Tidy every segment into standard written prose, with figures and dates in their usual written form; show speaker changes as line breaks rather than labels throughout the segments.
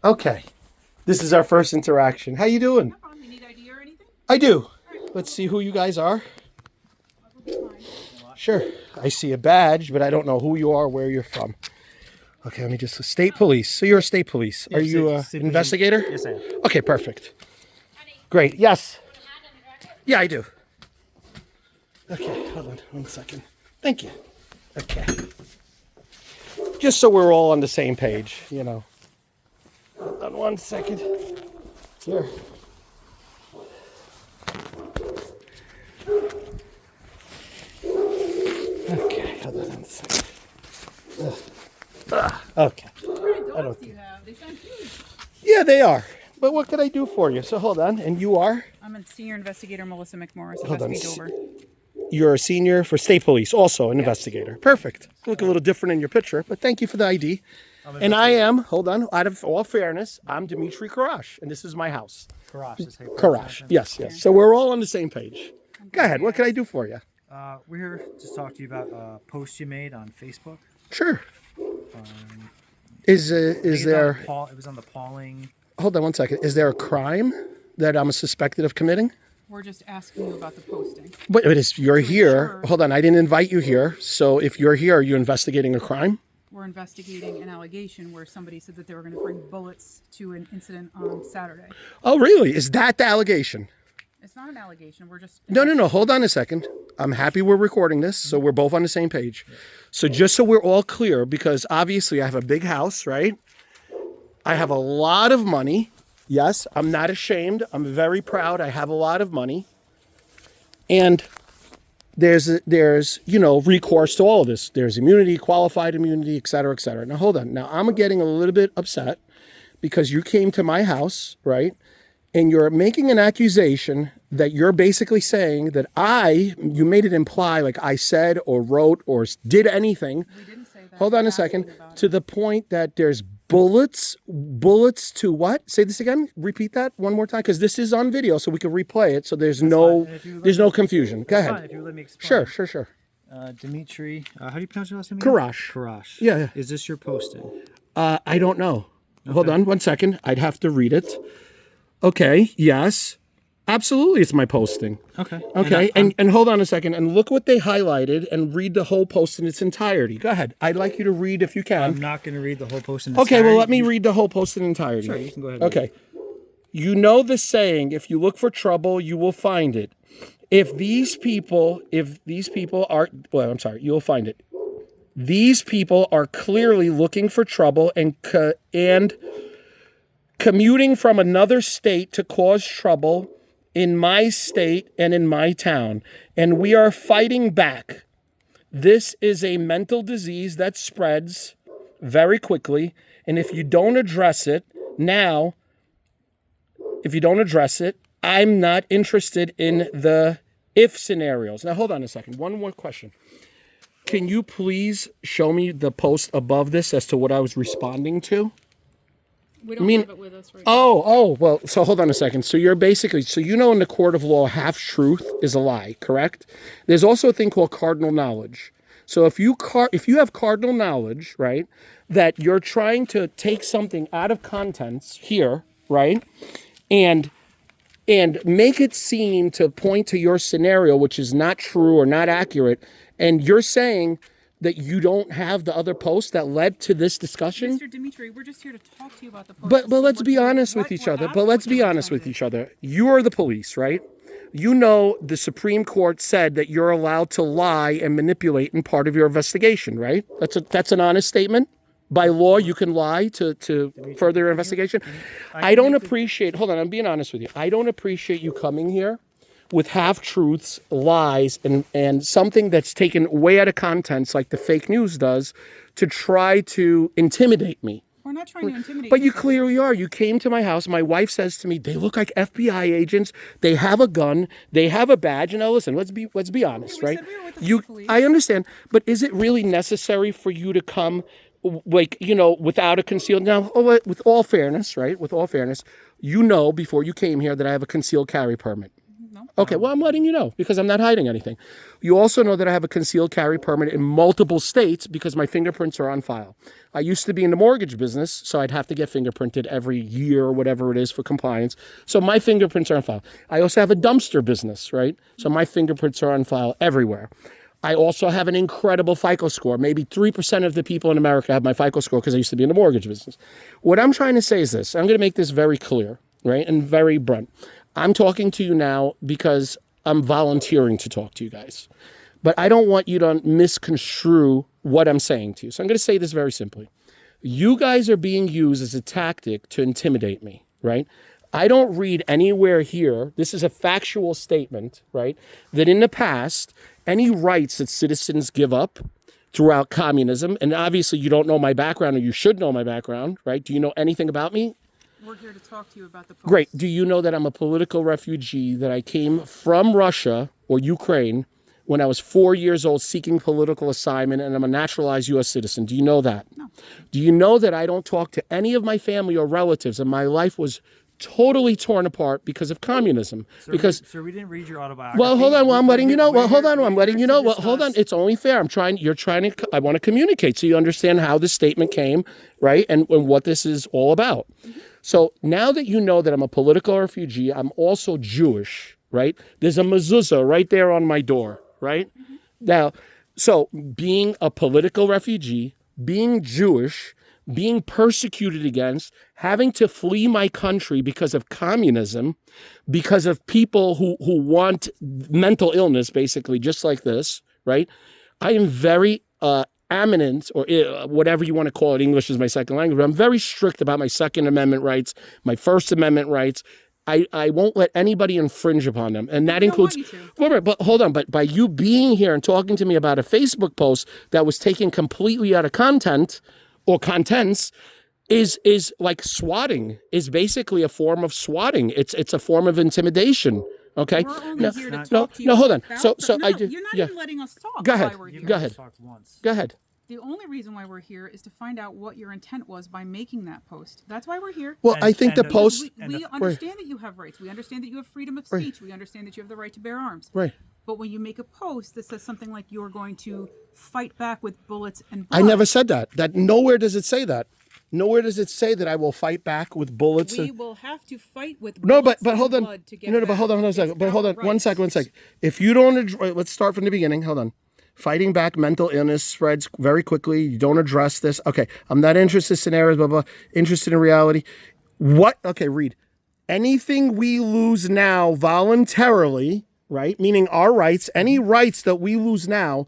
Okay. This is our first interaction. How you doing?
No problem. You need ID or anything?
I do. Let's see who you guys are. Sure. I see a badge, but I don't know who you are, where you're from. Okay, let me just... State police. So you're a state police. Are you an investigator?
Yes, I am.
Okay, perfect. Great. Yes. Yeah, I do. Okay, hold on 1 second. Thank you. Okay. Just so we're all on the same page, you know. Hold on 1 second. Here. Okay, hold on 1 second. Okay.
What kind of dogs do you have? They sound huge.
Yeah, they are. But what could I do for you? So hold on. And you are?
I'm a senior investigator, Melissa McMorris of
Hold on.
SB Dover.
You're a senior for state police, also an investigator. Perfect. You look a little different in your picture, but thank you for the ID. And I am, hold on, out of all fairness, I'm Dimitri Karash, and this is my house. Karash, yes, yes. So we're all on the same page. Go ahead. What can I do for you?
We're here to talk to you about a post you made on Facebook.
Sure.
Um,
Is
it
there...
was on the Pawling.
Hold on 1 second. Is there a crime that I'm suspected of committing?
We're just asking you about the posting.
But you're here. Hold on. I didn't invite you here. So if you're here, are you investigating a crime?
We're investigating an allegation where somebody said that they were going to bring bullets to an incident on Saturday.
Oh, really? Is that the allegation?
It's not an allegation. We're just...
No. Hold on a second. I'm happy we're recording this, so we're both on the same page. So just so we're all clear, because obviously I have a big house, right? I have a lot of money. Yes, I'm not ashamed. I'm very proud. I have a lot of money. And there's recourse to all of this. There's immunity, qualified immunity, et cetera, et cetera. Now, hold on. Now, I'm getting a little bit upset because you came to my house, right? And you're making an accusation that you're basically saying that you made it imply like I said or wrote or did anything.
We didn't say that.
Hold on a second. To the point that there's bullets to what? Say this again. Repeat that one more time, because this is on video, so we can replay it. So there's no confusion. Go ahead.
If you let me explain.
Sure.
Dimitri, how do you pronounce your last name?
Karash.
Karash.
Yeah.
Is this your posting?
I don't know.
Okay.
Hold on 1 second. I'd have to read it. Okay. Yes. Absolutely, it's my posting.
Okay.
And hold on a second. And look what they highlighted and read the whole post in its entirety. Go ahead. I'd like you to read if you can.
I'm not going to read the whole post in its
entirety. Okay, well, let me read the whole post in entirety.
Sure, you can go ahead.
Okay. You know the saying, if you look for trouble, you will find it. If these people are, you'll find it. These people are clearly looking for trouble and commuting from another state to cause trouble in my state and in my town, and we are fighting back. This is a mental disease that spreads very quickly, and if you don't address it now, I'm not interested in the if scenarios. Now, hold on a second. One more question. Can you please show me the post above this as to what I was responding to?
We don't have it with us right now.
Well, so hold on a second. So you're basically, in the court of law, half-truth is a lie, correct? There's also a thing called cardinal knowledge. So if you have cardinal knowledge, right, that you're trying to take something out of contents here, right, and make it seem to point to your scenario, which is not true or not accurate, and you're saying that you don't have the other post that led to this discussion?
Mr. Dimitri, we're just here to talk to you about the post.
But let's be honest with each other. You are the police, right? You know the Supreme Court said that you're allowed to lie and manipulate in part of your investigation, right? That's an honest statement. By law, you can lie to further your investigation. I don't appreciate, hold on, I'm being honest with you. I don't appreciate you coming here with half-truths, lies, and something that's taken way out of context like the fake news does to try to intimidate me.
We're not trying to intimidate you.
But you clearly are. You came to my house. My wife says to me, they look like FBI agents. They have a gun. They have a badge. Now, listen, let's be honest, right?
Said we were with the police.
I understand, but is it really necessary for you to come without a concealed... Now, with all fairness, right? With all fairness, before you came here that I have a concealed carry permit.
No.
Okay, well, I'm letting you know because I'm not hiding anything. You also know that I have a concealed carry permit in multiple states because my fingerprints are on file. I used to be in the mortgage business, so I'd have to get fingerprinted every year or whatever it is for compliance. So my fingerprints are on file. I also have a dumpster business, right? So my fingerprints are on file everywhere. I also have an incredible FICO score. Maybe 3% of the people in America have my FICO score because I used to be in the mortgage business. What I'm trying to say is this. I'm going to make this very clear, right? And very blunt. I'm talking to you now because I'm volunteering to talk to you guys. But I don't want you to misconstrue what I'm saying to you. So I'm going to say this very simply. You guys are being used as a tactic to intimidate me, right? I don't read anywhere here, this is a factual statement, right, that in the past, any rights that citizens give up throughout communism, and obviously you don't know my background, or you should know my background, right? Do you know anything about me?
We're here to talk to you about the post.
Great. Do you know that I'm a political refugee, that I came from Russia or Ukraine when I was 4 years old seeking political assignment, and I'm a naturalized U.S. citizen? Do you know that?
No.
Do you know that I don't talk to any of my family or relatives, and my life was totally torn apart because of communism?
Sir, we didn't read your autobiography.
Well, hold on. Well, I'm letting you know. Well, hold on. I'm
We're
letting you
here
know.
to
Well, hold on.
discuss-
It's only fair. I want to communicate so you understand how this statement came, right? And what this is all about. So now that you know that I'm a political refugee, I'm also Jewish, right? There's a mezuzah right there on my door, right? Now, so being a political refugee, being Jewish, being persecuted against, having to flee my country because of communism, because of people who want mental illness, basically, just like this, right? I am very eminent, or whatever you want to call it. English is my second language, but I'm very strict about my Second Amendment rights, my First Amendment rights. I won't let anybody infringe upon them. And that
We don't want
includes,
you to.
wait, but hold on, but by you being here and talking to me about a Facebook post that was taken completely out of content or contents is like swatting, is basically a form of swatting. It's a form of intimidation. Okay.
We're only here to
no,
talk to you
no, hold on.
about
So
no,
I do.
you're not
Yeah.
even letting us talk.
Go
why
ahead.
we're
You've
here.
Go
only
ahead.
talked once.
Go ahead.
The only reason why we're here is to find out what your intent was by making that post. That's why we're here.
Well,
And-
I think the
and-
post.
We understand that you have rights. We understand that you have freedom of speech. We understand that you have the right to bear arms.
Right.
But when you make a post that says something like you're going to fight back with bullets and
I
blood,
never said that. Nowhere does it say that. Nowhere does it say that I will fight back with bullets.
we will have to fight with
No,
bullets
but
and
hold on.
blood to get
No, but
back.
hold on a
It's
second. But hold
our
on. One
rights.
second. If you don't, let's start from the beginning. Hold on. Fighting back mental illness spreads very quickly. You don't address this. Okay, I'm not interested in scenarios, blah, blah. Interested in reality. What? Okay, read. Anything we lose now voluntarily, right? Meaning our rights, any rights that we lose now,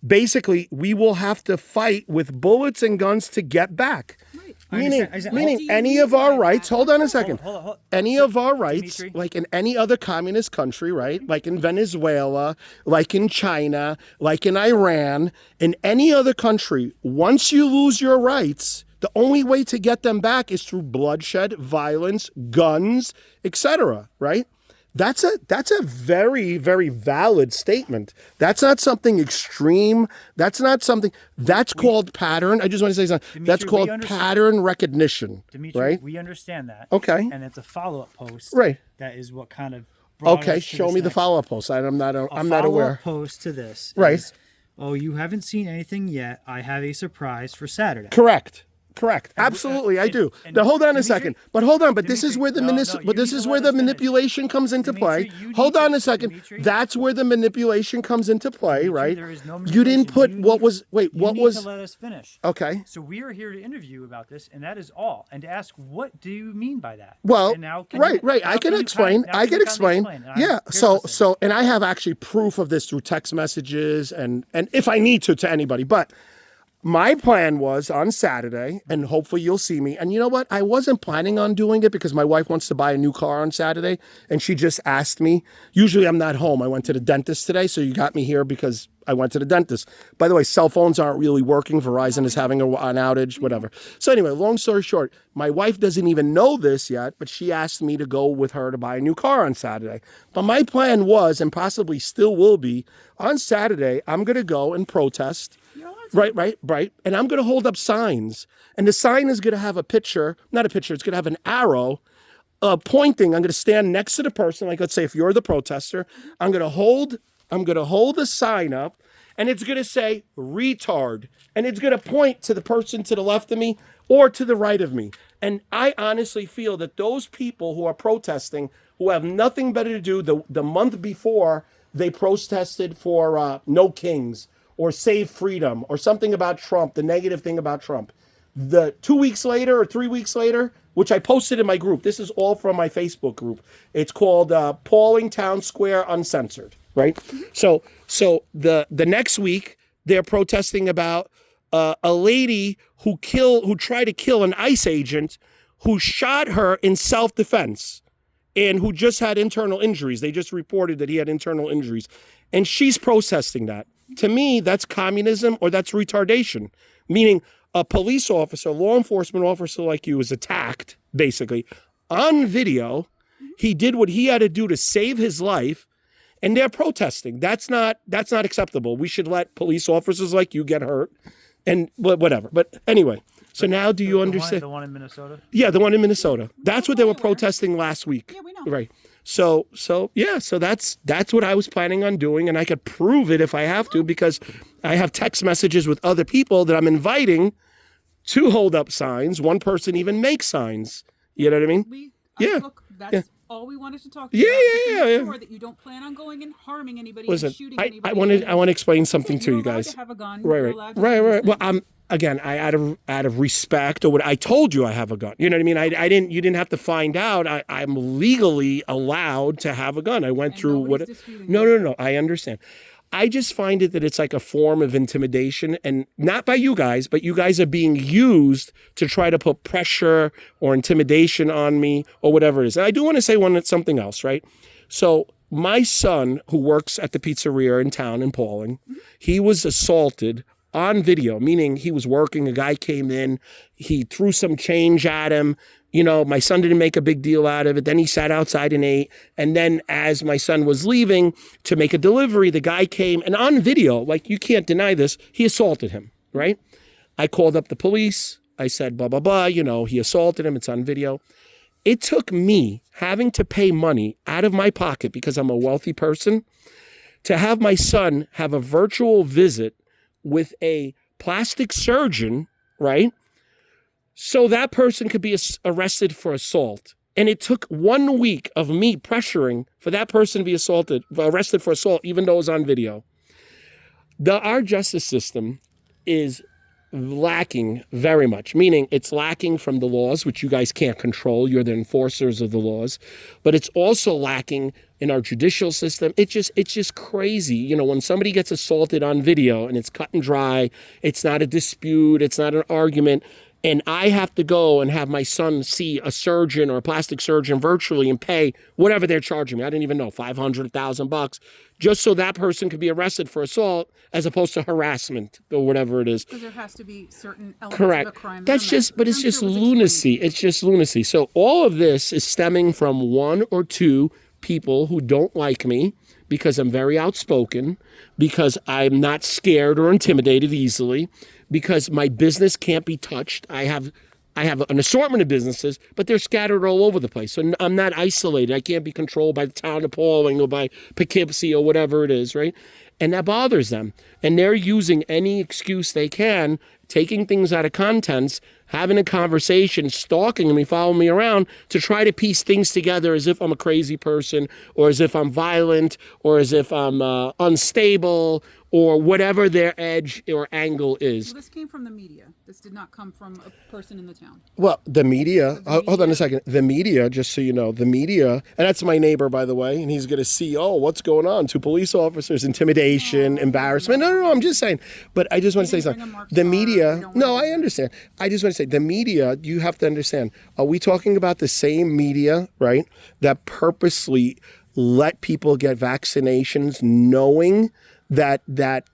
basically we will have to fight with bullets and guns to get back.
Right.
Meaning,
understand.
meaning
What do you
any
mean
of our
by
rights,
that?
hold on a second.
Hold on.
Any of our rights,
Dimitri?
like in any other communist country, right? Like in Venezuela, like in China, like in Iran, in any other country, once you lose your rights, the only way to get them back is through bloodshed, violence, guns, etc., right? That's a very, very valid statement. That's not something extreme. That's not something. That's called pattern. I just want to say something.
Dimitri,
That's
we
called
understand-
pattern recognition.
Dimitri,
right?
we understand that.
Okay.
And it's a follow-up post.
Right.
That is what kind of brought
Okay.
us to
Show
this
me the
next-
follow-up post. I'm not
follow-up
aware.
post to this.
Right.
is, oh, you haven't seen anything yet. I have a surprise for Saturday.
Correct. Absolutely, I do.
and
Now hold on a
Dimitri-
second. But hold on. But this is
Dimitri,
where the
no,
but
you
this
need
is
to
where
let
the
us finish.
manipulation comes into play.
Dimitri, you
Hold
need
on
to-
a second.
Dimitri.
That's where the manipulation comes into play, right?
There is no
You didn't put
manipulation.
what was. Wait,
You
what
need
was?
to let us finish.
Okay.
So we are here to interview you about this, and that is all. And to ask, what do you mean by that?
Well,
And now can
right.
you-
I
now
can
you
explain.
now
I can
you kindly
explain.
And I'm
Yeah.
here to
So,
listen.
and I have actually proof of this through text messages and if I need to anybody. But my plan was on Saturday, and hopefully you'll see me. And you know what? I wasn't planning on doing it because my wife wants to buy a new car on Saturday, and she just asked me. Usually I'm not home. I went to the dentist today, so you got me here because I went to the dentist. By the way, cell phones aren't really working. Verizon is having an outage, whatever. So anyway, long story short, my wife doesn't even know this yet, but she asked me to go with her to buy a new car on Saturday. But my plan was, and possibly still will be, on Saturday, I'm going to go and protest. Right. And I'm going to hold up signs. And the sign is going to have a picture, not a picture, it's going to have an arrow pointing. I'm going to stand next to the person. Like, let's say if you're the protester, I'm going to hold the sign up, and it's going to say retard, and it's going to point to the person to the left of me or to the right of me. And I honestly feel that those people who are protesting, who have nothing better to do, the month before they protested for no kings or save freedom or something about Trump, the negative thing about Trump. The 2 weeks later or 3 weeks later, which I posted in my group, this is all from my Facebook group. It's called Pawling Town Square Uncensored, right? So the next week they're protesting about a lady who tried to kill an ICE agent who shot her in self-defense and who just had internal injuries. They just reported that he had internal injuries, and she's protesting that. To me, that's communism or that's retardation, meaning a police officer, law enforcement officer like you was attacked, basically, on video. He did what he had to do to save his life, and they're protesting. That's not acceptable. We should let police officers like you get hurt, and whatever. But anyway, so now do you understand?
The one in Minnesota?
Yeah, the one in Minnesota. That's what they were protesting last week.
Yeah, we know.
Right. So that's what I was planning on doing, and I could prove it if I have to, because I have text messages with other people that I'm inviting to hold up signs. One person even makes signs. You know what I mean?
Look, that's all we wanted to talk to you about. Make sure that you don't plan on going and harming anybody and shooting anybody.
I want to explain something to you guys.
To have a gun.
Right. Well, I out of respect, or what I told you, I have a gun. You know what I mean? You didn't have to find out. I'm legally allowed to have a gun. I went through what. No. I understand. I just find it that it's like a form of intimidation, and not by you guys, but you guys are being used to try to put pressure or intimidation on me or whatever it is. And I do want to say something else, right? So my son, who works at the pizzeria in town in Pawling, he was assaulted on video, meaning he was working. A guy came in, he threw some change at him. You know, my son didn't make a big deal out of it. Then he sat outside and ate. And then as my son was leaving to make a delivery, the guy came, and on video, like, you can't deny this, he assaulted him, right? I called up the police. I said, blah, blah, blah, he assaulted him. It's on video. It took me having to pay money out of my pocket, because I'm a wealthy person, to have my son have a virtual visit with a plastic surgeon, right? So that person could be arrested for assault. And it took 1 week of me pressuring for that person to be arrested for assault, even though it was on video. Our justice system is lacking very much, meaning it's lacking from the laws, which you guys can't control. You're the enforcers of the laws. But it's also lacking in our judicial system. It's just crazy. When somebody gets assaulted on video and it's cut and dry, it's not a dispute, it's not an argument, and I have to go and have my son see a surgeon or a plastic surgeon virtually and pay whatever they're charging me. I didn't even know, $500,000, just so that person could be arrested for assault as opposed to harassment or whatever it is.
Because there has to be certain elements
Correct.
of a crime.
But it's just lunacy. It's just lunacy. So all of this is stemming from one or two people who don't like me, because I'm very outspoken, because I'm not scared or intimidated easily, because my business can't be touched. I have an assortment of businesses, but they're scattered all over the place. So I'm not isolated. I can't be controlled by the town of Pawling or by Poughkeepsie or whatever it is, right? And that bothers them. And they're using any excuse they can, taking things out of context, having a conversation, stalking me, following me around to try to piece things together as if I'm a crazy person, or as if I'm violent, or as if I'm unstable, or whatever their edge or angle is.
Well, this came from the media. This did not come from a person in the town.
Well, the media, hold on a second. The media, just so you know, the media, and that's my neighbor, by the way, and he's going to see, what's going on? 2 police officers, intimidation, embarrassment. No, I'm just saying. But I just want to say something. The media, no, I understand. I just want to say, the media, you have to understand, are we talking about the same media, right, that purposely let people get vaccinations knowing that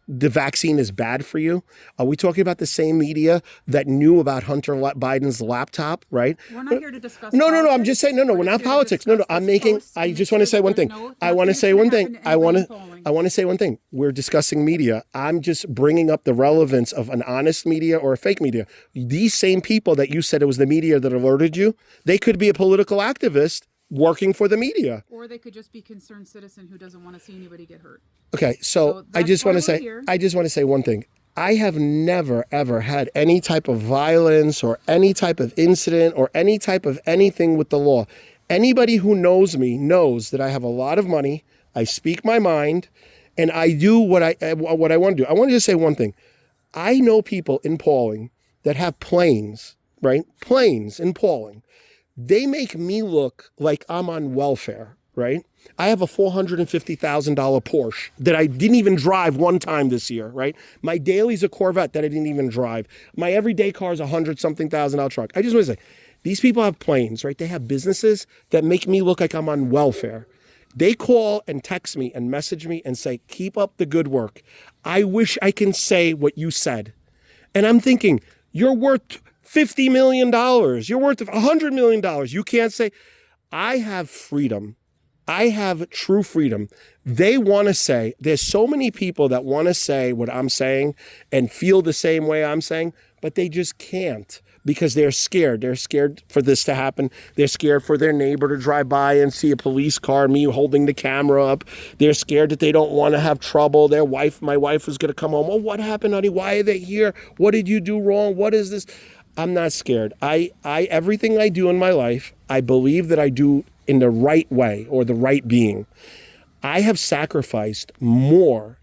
the vaccine is bad for you? Are we talking about the same media that knew about Hunter Biden's laptop, right?
We're not here to discuss
No. I'm
politics.
just saying, no, we're not
just here to
politics. No,
discuss
I'm
this
making,
post
I
and
just
make
want to
sure
say one
that
thing.
there's
I want to
nothing's
say
gonna
one thing.
happen to
I want
anybody in
to,
Pawling.
I want to say one thing. We're discussing media. I'm just bringing up the relevance of an honest media or a fake media. These same people that you said it was the media that alerted you, they could be a political activist working for the media.
Or they could just be concerned citizen who doesn't want to see anybody get hurt.
Okay,
So
so I
that's
just
why
want to
we're
say,
here.
I just want to say one thing. I have never, ever had any type of violence or any type of incident or any type of anything with the law. Anybody who knows me knows that I have a lot of money. I speak my mind, and I do what I want to do. I want to just say one thing. I know people in Pawling that have planes, right? Planes in Pawling. They make me look like I'm on welfare, right? I have a $450,000 Porsche that I didn't even drive one time this year, right? My daily's a Corvette that I didn't even drive. My everyday car is $100-something-thousand truck. I just want to say, these people have planes, right? They have businesses that make me look like I'm on welfare. They call and text me and message me and say, keep up the good work. I wish I can say what you said. And I'm thinking, you're worth $50 million. You're worth $100 million. You can't say, I have freedom. I have true freedom. They want to say, there's so many people that want to say what I'm saying and feel the same way I'm saying, but they just can't because they're scared. They're scared for this to happen. They're scared for their neighbor to drive by and see a police car, me holding the camera up. They're scared that they don't want to have trouble. My wife is going to come home. Oh, what happened, honey? Why are they here? What did you do wrong? What is this? I'm not scared. Everything I do in my life, I believe that I do in the right way or the right being. I have sacrificed more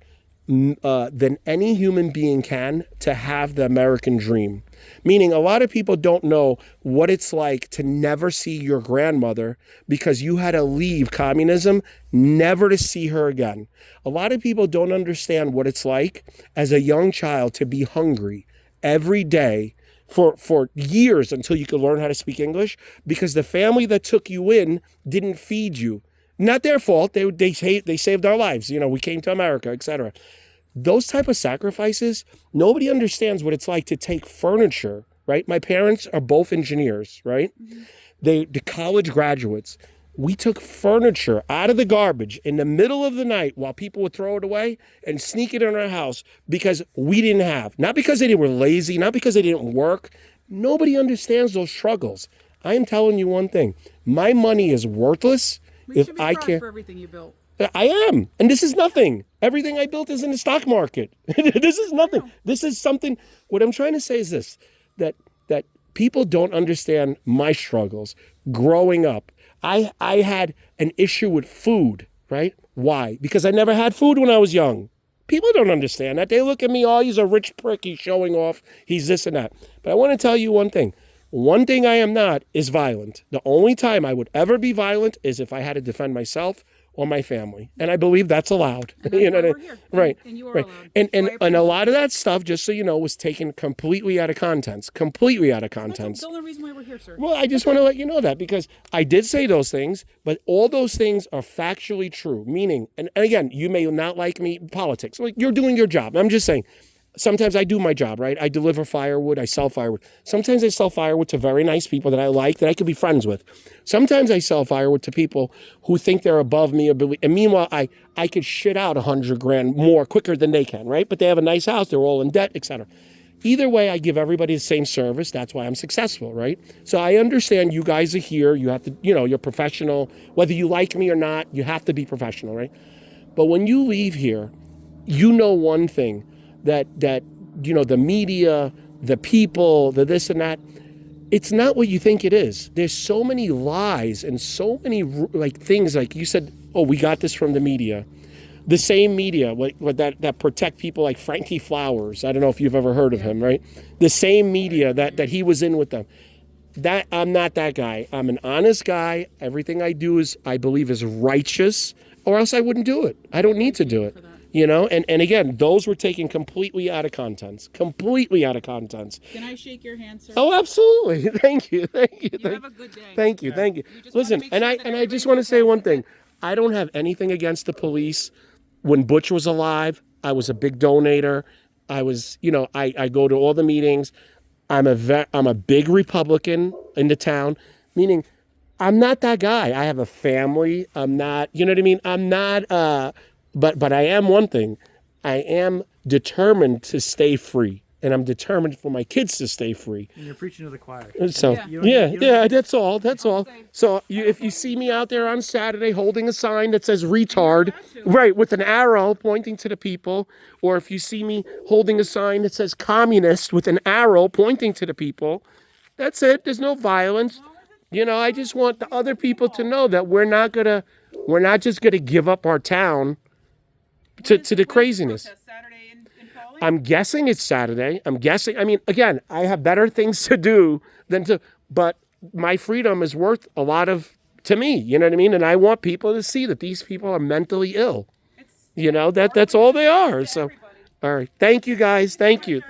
than any human being can to have the American dream. Meaning a lot of people don't know what it's like to never see your grandmother because you had to leave communism, never to see her again. A lot of people don't understand what it's like as a young child to be hungry every day for years until you could learn how to speak English because the family that took you in didn't feed you. Not their fault. They saved our lives. You know, we came to America, etc. Those type of sacrifices, nobody understands what it's like to take furniture, right? My parents are both engineers, right? The college graduates. We took furniture out of the garbage in the middle of the night while people would throw it away and sneak it in our house because we didn't have. Not because they were lazy, not because they didn't work. Nobody understands those struggles. I am telling you one thing. My money is worthless
We
if
should be
I
proud
can't.
for everything you built.
I am. And this is nothing. Everything I built is in the stock market. This is nothing. This is something. What I'm trying to say is this, that people don't understand my struggles growing up. I had an issue with food, right? Why? Because I never had food when I was young. People don't understand that. They look at me, oh, he's a rich prick. He's showing off. He's this and that. But I want to tell you one thing. One thing I am not is violent. The only time I would ever be violent is if I had to defend myself or my family. And I believe that's allowed.
And that's
You know
why
what I
we're here.
Right.
And you are
right.
allowed.
And
So I
and a
appreciate
lot of that stuff, just so you know, was taken completely out of context. Completely out of
That's
context.
the only reason why we're here, sir.
Well, I just want to let you know that because I did say those things, but all those things are factually true. Meaning, and again, you may not like me, politics. Like you're doing your job. I'm just saying, sometimes I do my job, right? I deliver firewood. I sell firewood. Sometimes I sell firewood to very nice people that I like, that I could be friends with. Sometimes I sell firewood to people who think they're above me. And meanwhile, I could shit out $100,000 more quicker than they can, right? But they have a nice house. They're all in debt, etc. Either way, I give everybody the same service. That's why I'm successful, right? So I understand you guys are here. You have to, you're professional. Whether you like me or not, you have to be professional, right? But when you leave here, you know one thing, that the media, the people, the this and that, it's not what you think it is. There's so many lies and so many like things, like you said, oh, we got this from the media. The same media that protect people like Frankie Flowers. I don't know if you've ever heard of him, right? The same media that he was in with them. That I'm not that guy. I'm an honest guy. Everything I do I believe is righteous, or else I wouldn't do it. I don't need to do it. And again, those were taken completely out of context. Completely out of context.
Can I shake your hand, sir?
Oh, absolutely. Thank you.
You have a good day.
Thank you.
We just
Listen,
wanna make
and
sure
I
that
just want to
everybody's
say one
okay.
thing. I don't have anything against the police. When Butch was alive, I was a big donator. I was, I go to all the meetings. I'm a big Republican in the town, meaning I'm not that guy. I have a family. I'm not, you know what I mean? I'm not, but I am one thing. I am determined to stay free. And I'm determined for my kids to stay free.
And you're preaching to the choir.
So,
Yeah.
that's all. That's all. So if you see me out there on Saturday holding a sign that says retard, right, with an arrow pointing to the people, or if you see me holding a sign that says communist with an arrow pointing to the people, that's it. There's no violence. I just want the other people to know that we're not just gonna give up our town to the craziness.
Saturday in Pawling?
I'm guessing it's Saturday. I mean, again, I have better things to do but my freedom is worth a lot to me, you know what I mean? And I want people to see that these people are mentally ill. That's all they are. So, all right. Thank you guys. Thank you.